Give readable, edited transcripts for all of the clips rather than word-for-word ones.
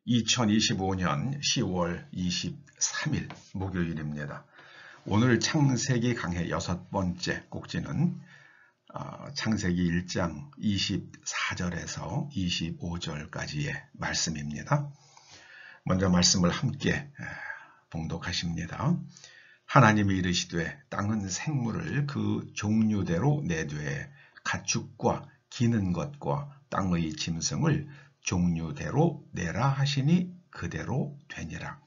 2025년 10월 23일 목요일입니다. 오늘 창세기 강해 6번째 꼭지는 창세기 1장 24절에서 25절까지의 말씀입니다. 먼저 말씀을 함께 봉독하십니다. 하나님이 이르시되 땅은 생물을 그 종류대로 내되 가축과 기는 것과 땅의 짐승을 종류대로 내라 하시니 그대로 되니라.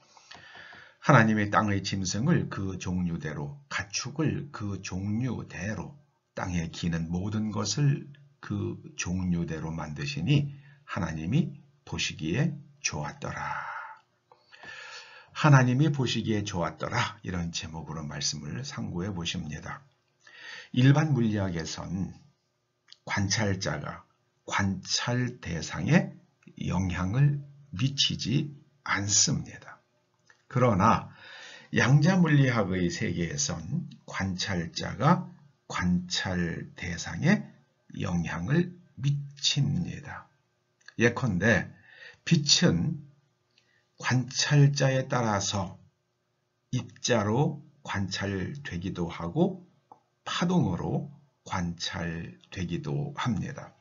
하나님이 땅의 짐승을 그 종류대로, 가축을 그 종류대로, 땅에 기는 모든 것을 그 종류대로 만드시니 하나님이 보시기에 좋았더라. 하나님이 보시기에 좋았더라. 이런 제목으로 말씀을 상고해 보십니다. 일반 물리학에선 관찰자가 관찰 대상에 영향을 미치지 않습니다. 그러나 양자물리학의 세계에선 관찰자가 관찰 대상에 영향을 미칩니다. 예컨대 빛은 관찰자에 따라서 입자로 관찰되기도 하고 파동으로 관찰되기도 합니다.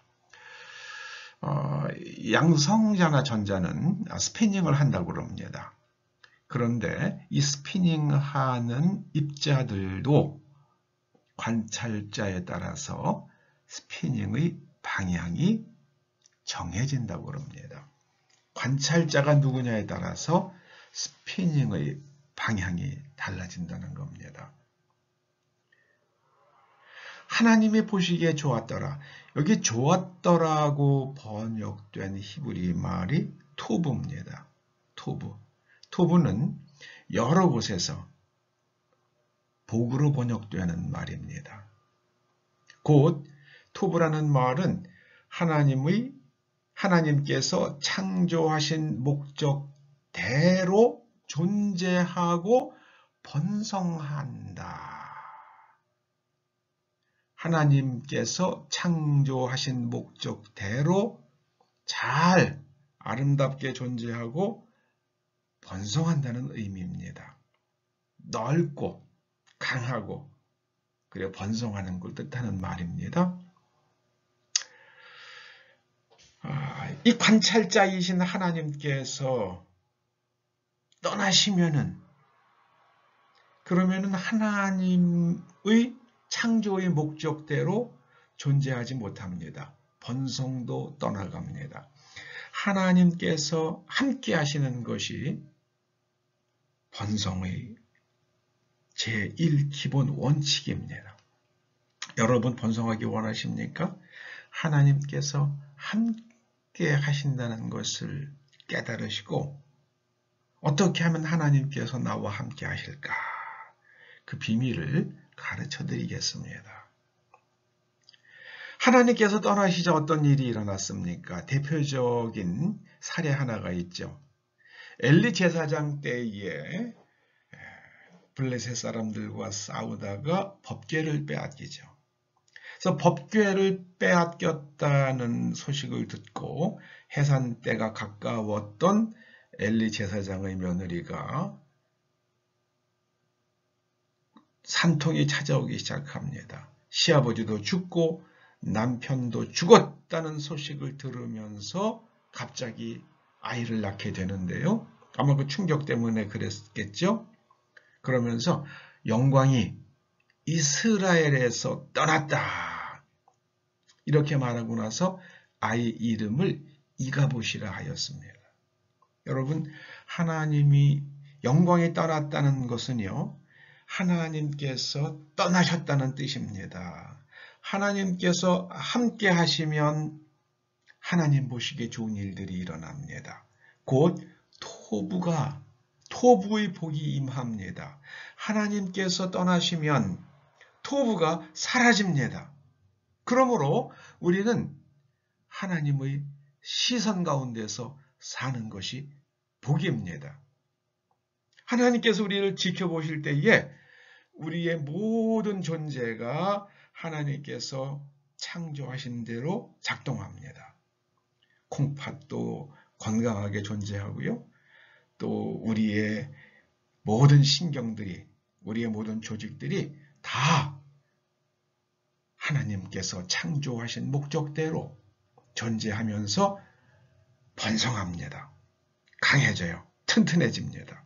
양성자나 전자는 스피닝을 한다고 합니다. 그런데 이 스피닝하는 입자들도 관찰자에 따라서 스피닝의 방향이 정해진다고 합니다. 관찰자가 누구냐에 따라서 스피닝의 방향이 달라진다는 겁니다. 하나님이 보시기에 좋았더라. 여기 좋았더라고 번역된 히브리 말이 토부입니다. 토부. 토부는 여러 곳에서 복으로 번역되는 말입니다. 곧 토부라는 말은 하나님께서 창조하신 목적대로 존재하고 번성한다. 하나님께서 창조하신 목적대로 잘 아름답게 존재하고 번성한다는 의미입니다. 넓고 강하고 그리고 번성하는 걸 뜻하는 말입니다. 이 관찰자이신 하나님께서 떠나시면은 그러면은 하나님의 창조의 목적대로 존재하지 못합니다. 번성도 떠나갑니다. 하나님께서 함께 하시는 것이 번성의 제1기본 원칙입니다. 여러분 번성하기 원하십니까? 하나님께서 함께 하신다는 것을 깨달으시고 어떻게 하면 하나님께서 나와 함께 하실까? 그 비밀을 가르쳐 드리겠습니다. 하나님께서 떠나시자 어떤 일이 일어났습니까? 대표적인 사례 하나가 있죠. 엘리 제사장 때에 블레셋 사람들과 싸우다가 법궤를 빼앗기죠. 그래서 법궤를 빼앗겼다는 소식을 듣고 해산 때가 가까웠던 엘리 제사장의 며느리가 산통이 찾아오기 시작합니다. 시아버지도 죽고 남편도 죽었다는 소식을 들으면서 갑자기 아이를 낳게 되는데요. 아마 그 충격 때문에 그랬겠죠. 그러면서 영광이 이스라엘에서 떠났다. 이렇게 말하고 나서 아이 이름을 이가봇이라 하였습니다. 여러분, 하나님이 영광이 떠났다는 것은요. 하나님께서 떠나셨다는 뜻입니다. 하나님께서 함께 하시면 하나님 보시기에 좋은 일들이 일어납니다. 곧 토부의 복이 임합니다. 하나님께서 떠나시면 토부가 사라집니다. 그러므로 우리는 하나님의 시선 가운데서 사는 것이 복입니다. 하나님께서 우리를 지켜보실 때에 우리의 모든 존재가 하나님께서 창조하신 대로 작동합니다. 콩팥도 건강하게 존재하고요. 또 우리의 모든 신경들이, 우리의 모든 조직들이 다 하나님께서 창조하신 목적대로 존재하면서 번성합니다. 강해져요. 튼튼해집니다.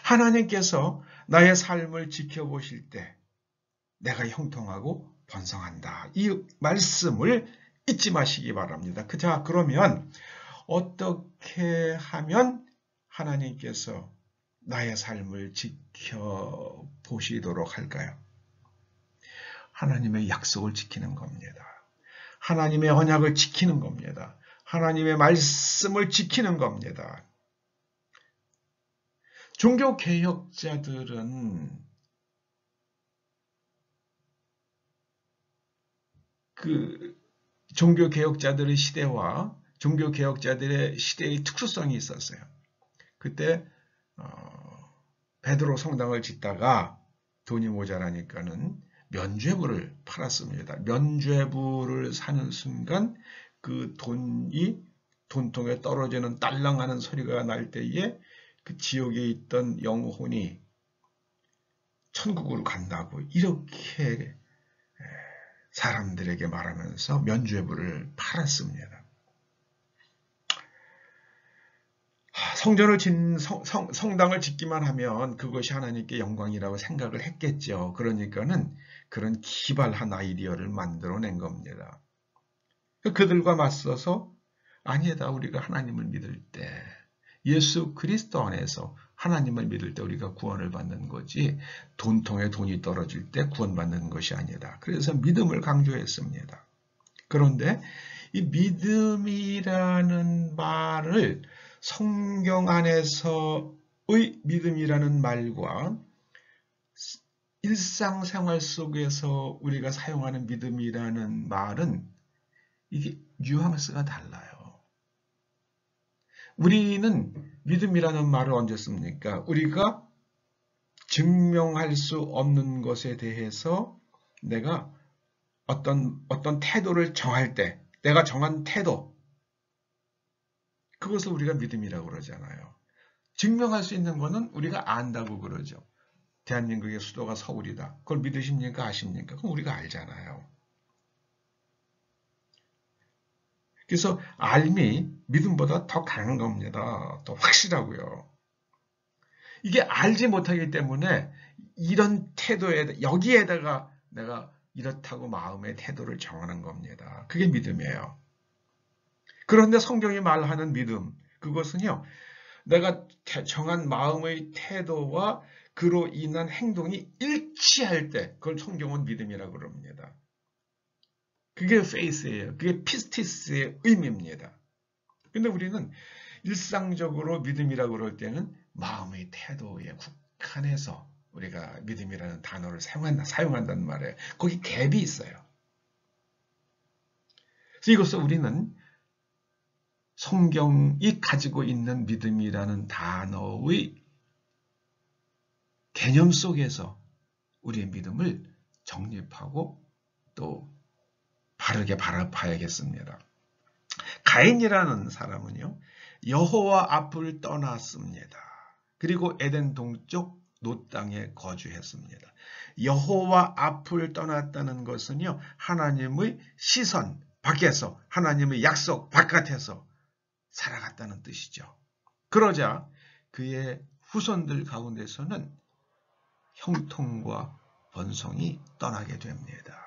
하나님께서 나의 삶을 지켜보실 때 내가 형통하고 번성한다. 이 말씀을 잊지 마시기 바랍니다. 자, 그러면 어떻게 하면 하나님께서 나의 삶을 지켜보시도록 할까요? 하나님의 약속을 지키는 겁니다. 하나님의 언약을 지키는 겁니다. 하나님의 말씀을 지키는 겁니다. 종교개혁자들은 그 종교개혁자들의 시대와 종교개혁자들의 시대의 특수성이 있었어요. 그때 베드로 성당을 짓다가 돈이 모자라니까는 면죄부를 팔았습니다. 면죄부를 사는 순간 그 돈이 돈통에 떨어지는 딸랑하는 소리가 날 때에 그 지옥에 있던 영혼이 천국으로 간다고 이렇게 사람들에게 말하면서 면죄부를 팔았습니다. 성당을 짓기만 하면 그것이 하나님께 영광이라고 생각을 했겠죠. 그러니까는 그런 기발한 아이디어를 만들어낸 겁니다. 그들과 맞서서 아니다, 우리가 하나님을 믿을 때 예수 그리스도 안에서 하나님을 믿을 때 우리가 구원을 받는 거지 돈통에 돈이 떨어질 때 구원받는 것이 아니다. 그래서 믿음을 강조했습니다. 그런데 이 믿음이라는 말을 성경 안에서의 믿음이라는 말과 일상생활 속에서 우리가 사용하는 믿음이라는 말은 이게 뉘앙스가 달라요. 우리는 믿음이라는 말을 언제 씁니까? 우리가 증명할 수 없는 것에 대해서 내가 어떤 태도를 정할 때, 내가 정한 태도, 그것을 우리가 믿음이라고 그러잖아요. 증명할 수 있는 것은 우리가 안다고 그러죠. 대한민국의 수도가 서울이다. 그걸 믿으십니까? 아십니까? 그럼 우리가 알잖아요. 그래서 알미 믿음보다 더 강한 겁니다. 더 확실하고요. 이게 알지 못하기 때문에 이런 태도에 여기에다가 내가 이렇다고 마음의 태도를 정하는 겁니다. 그게 믿음이에요. 그런데 성경이 말하는 믿음, 그것은요, 내가 정한 마음의 태도와 그로 인한 행동이 일치할 때 그걸 성경은 믿음이라고 그럽니다. 그게 faith예요. 그게 피스티스의 의미입니다. 근데 우리는 일상적으로 믿음이라고 그럴 때는 마음의 태도에 국한해서 우리가 믿음이라는 단어를 사용한다는 말이에요. 거기 갭이 있어요. 그래서 이것을 우리는 성경이 가지고 있는 믿음이라는 단어의 개념 속에서 우리의 믿음을 정립하고 또 바르게 바라봐야겠습니다. 가인이라는 사람은요, 여호와 앞을 떠났습니다. 그리고 에덴 동쪽 놋 땅에 거주했습니다. 여호와 앞을 떠났다는 것은요, 하나님의 시선 밖에서, 하나님의 약속 바깥에서 살아갔다는 뜻이죠. 그러자 그의 후손들 가운데서는 형통과 번성이 떠나게 됩니다.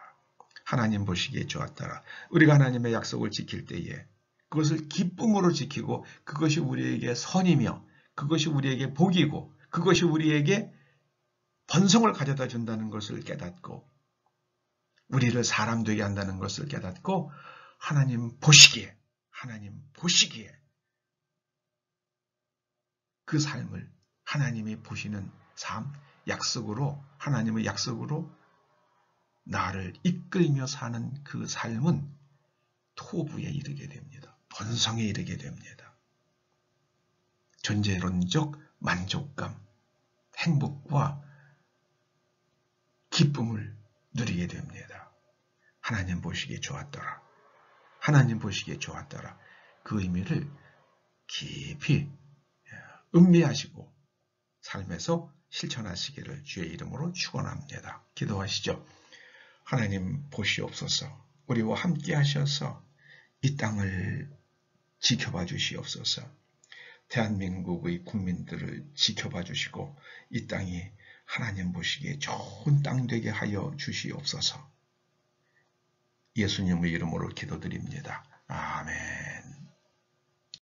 하나님 보시기에 좋았더라. 우리가 하나님의 약속을 지킬 때에 그것을 기쁨으로 지키고 그것이 우리에게 선이며 그것이 우리에게 복이고 그것이 우리에게 번성을 가져다 준다는 것을 깨닫고 우리를 사람 되게 한다는 것을 깨닫고 하나님 보시기에 그 삶을 하나님이 보시는 삶, 약속으로 하나님의 약속으로 나를 이끌며 사는 그 삶은 토부에 이르게 됩니다. 번성에 이르게 됩니다. 존재론적 만족감, 행복과 기쁨을 누리게 됩니다. 하나님 보시기에 좋았더라. 하나님 보시기에 좋았더라. 그 의미를 깊이 음미하시고 삶에서 실천하시기를 주의 이름으로 축원합니다. 기도하시죠. 하나님 보시옵소서. 우리와 함께 하셔서 이 땅을 지켜봐 주시옵소서. 대한민국의 국민들을 지켜봐 주시고 이 땅이 하나님 보시기에 좋은 땅 되게 하여 주시옵소서. 예수님의 이름으로 기도드립니다. 아멘.